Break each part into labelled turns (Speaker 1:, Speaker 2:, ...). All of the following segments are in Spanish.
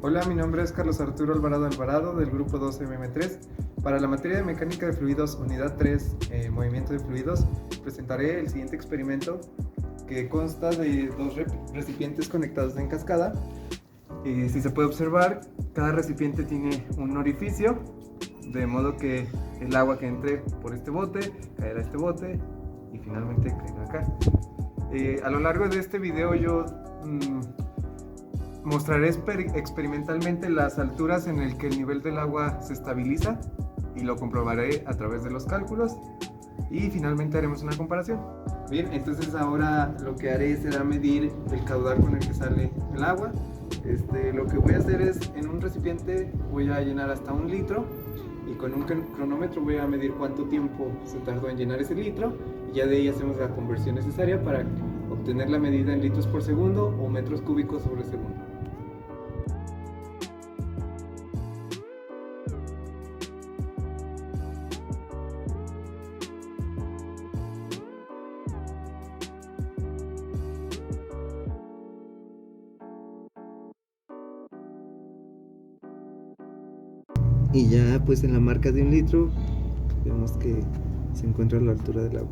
Speaker 1: Hola, mi nombre es Carlos Arturo Alvarado Alvarado del grupo 2MM3. Para la materia de mecánica de fluidos, unidad 3, movimiento de fluidos, presentaré el siguiente experimento que consta de dos recipientes conectados en cascada. Si se puede observar, cada recipiente tiene un orificio, de modo que el agua que entre por este bote caerá a este bote y finalmente caerá acá. A lo largo de este video yo mostraré experimentalmente las alturas en el que el nivel del agua se estabiliza y lo comprobaré a través de los cálculos y finalmente haremos una comparación. Bien, entonces ahora lo que haré será medir el caudal con el que sale el agua. Lo que voy a hacer es, en un recipiente voy a llenar hasta 1 litro y con un cronómetro voy a medir cuánto tiempo se tardó en llenar ese litro y ya de ahí hacemos la conversión necesaria para obtener la medida en litros por segundo o metros cúbicos sobre segundo. Y ya pues en la marca de 1 litro vemos que se encuentra a la altura del agua.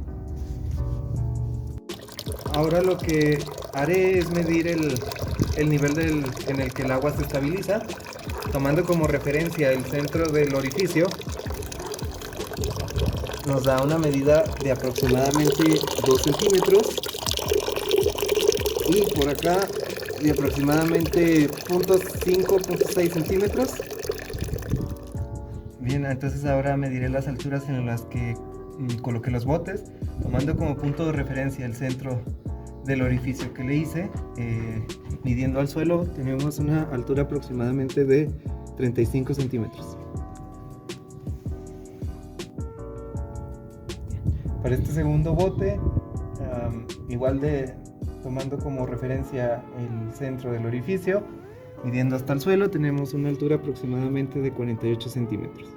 Speaker 1: Ahora lo que haré es medir el nivel en el que el agua se estabiliza, tomando como referencia el centro del orificio. Nos da una medida de aproximadamente 2 centímetros y por acá de aproximadamente 0.5, 0.6 centímetros. Bien, entonces ahora mediré las alturas en las que coloqué los botes, tomando como punto de referencia el centro del orificio que le hice. Midiendo al suelo tenemos una altura aproximadamente de 35 centímetros. Para este segundo bote, tomando como referencia el centro del orificio, midiendo hasta el suelo, tenemos una altura aproximadamente de 48 centímetros.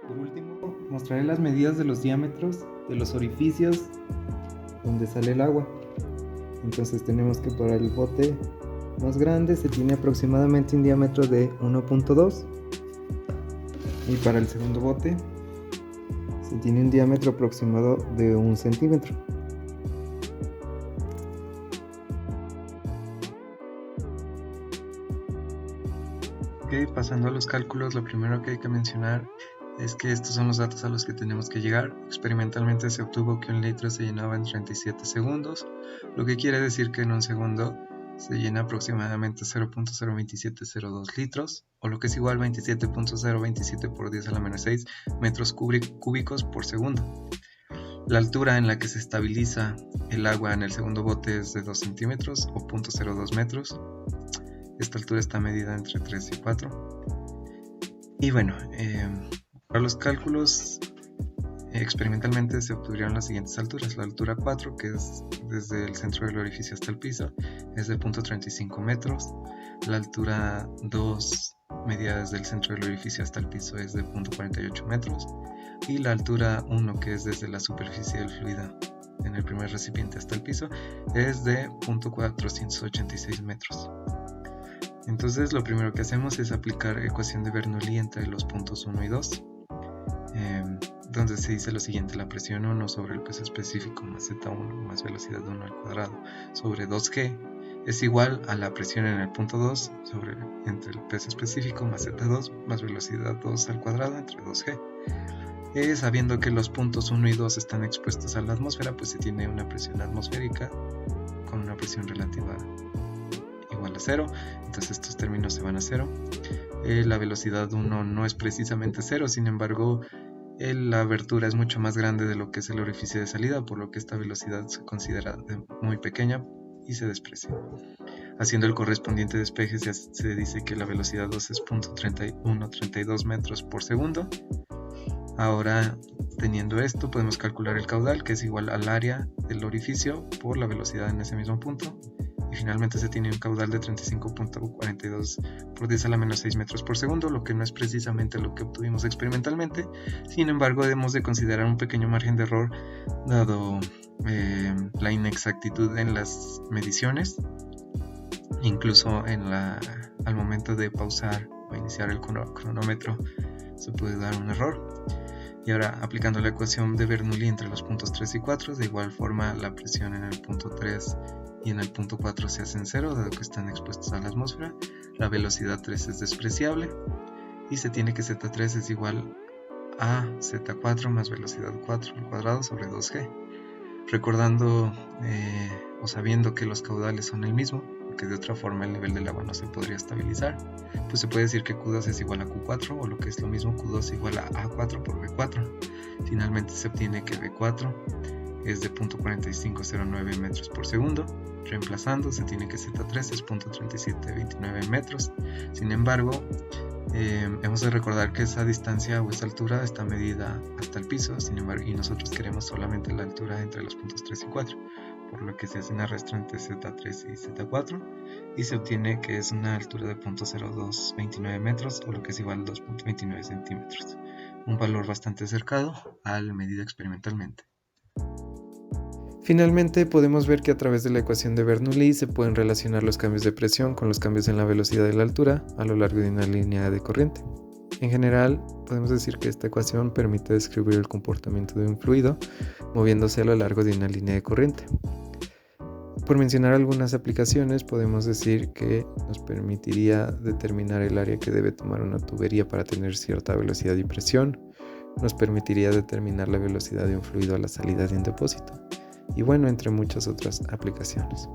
Speaker 1: Por último, mostraré las medidas de los diámetros de los orificios donde sale el agua. Entonces tenemos que para el bote más grande se tiene aproximadamente un diámetro de 1.2 y para el segundo bote se tiene un diámetro aproximado de 1 centímetro. Ok, pasando a los cálculos, lo primero que hay que mencionar es que estos son los datos a los que tenemos que llegar. Experimentalmente se obtuvo que 1 litro se llenaba en 37 segundos, lo que quiere decir que en 1 segundo se llena aproximadamente 0.02702 litros, o lo que es igual a 27.027 por 10 a la menos 6 metros cúbicos por segundo. La altura en la que se estabiliza el agua en el segundo bote es de 2 centímetros o 0.02 metros. Esta altura está medida entre 3 y 4. Y bueno, para los cálculos experimentalmente se obtuvieron las siguientes alturas. La altura 4, que es desde el centro del orificio hasta el piso, es de 0.35 metros. La altura 2, medida desde el centro del orificio hasta el piso, es de 0.48 metros. Y la altura 1, que es desde la superficie del fluido en el primer recipiente hasta el piso, es de 0.486 metros. Entonces lo primero que hacemos es aplicar ecuación de Bernoulli entre los puntos 1 y 2, donde se dice lo siguiente: la presión 1 sobre el peso específico más Z1 más velocidad 1 al cuadrado sobre 2G es igual a la presión en el punto 2 entre el peso específico más Z2 más velocidad 2 al cuadrado entre 2G. Sabiendo que los puntos 1 y 2 están expuestos a la atmósfera, pues se tiene una presión atmosférica con una presión relativa igual a 0, entonces estos términos se van a 0. La velocidad 1 no es precisamente 0, sin embargo la abertura es mucho más grande de lo que es el orificio de salida, por lo que esta velocidad se considera muy pequeña y se desprecia. Haciendo el correspondiente despeje se dice que la velocidad 2 es 0.3132 metros por segundo. Ahora, teniendo esto, podemos calcular el caudal, que es igual al área del orificio por la velocidad en ese mismo punto. Y finalmente se tiene un caudal de 35.42 por 10 a la menos 6 metros por segundo, lo que no es precisamente lo que obtuvimos experimentalmente. Sin embargo, debemos de considerar un pequeño margen de error dado la inexactitud en las mediciones. Incluso al momento de pausar o iniciar el cronómetro se puede dar un error. Y ahora, aplicando la ecuación de Bernoulli entre los puntos 3 y 4, de igual forma la presión en el punto 3 y en el punto 4 se hacen cero, dado que están expuestos a la atmósfera. La velocidad 3 es despreciable y se tiene que Z3 es igual a Z4 más velocidad 4 al cuadrado sobre 2G. Recordando o sabiendo que los caudales son el mismo, porque de otra forma el nivel del agua no se podría estabilizar, pues se puede decir que Q2 es igual a Q4, o lo que es lo mismo, Q2 es igual a A4 por B4. Finalmente se obtiene que B4 es de 0.4509 metros por segundo. Reemplazando, se tiene que Z3 es 0.3729 metros. Sin embargo, hemos de recordar que esa distancia o esa altura está medida hasta el piso, sin embargo, y nosotros queremos solamente la altura entre los puntos 3 y 4, por lo que se hace una resta entre Z3 y Z4 y se obtiene que es una altura de 0.0229 metros, o lo que es igual a 2.29 centímetros, un valor bastante cercano al medido experimentalmente.
Speaker 2: Finalmente, podemos ver que a través de la ecuación de Bernoulli se pueden relacionar los cambios de presión con los cambios en la velocidad y la altura a lo largo de una línea de corriente. En general, podemos decir que esta ecuación permite describir el comportamiento de un fluido moviéndose a lo largo de una línea de corriente. Por mencionar algunas aplicaciones, podemos decir que nos permitiría determinar el área que debe tomar una tubería para tener cierta velocidad y presión, nos permitiría determinar la velocidad de un fluido a la salida de un depósito, y bueno, entre muchas otras aplicaciones.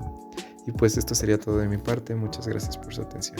Speaker 2: Y pues esto sería todo de mi parte, muchas gracias por su atención.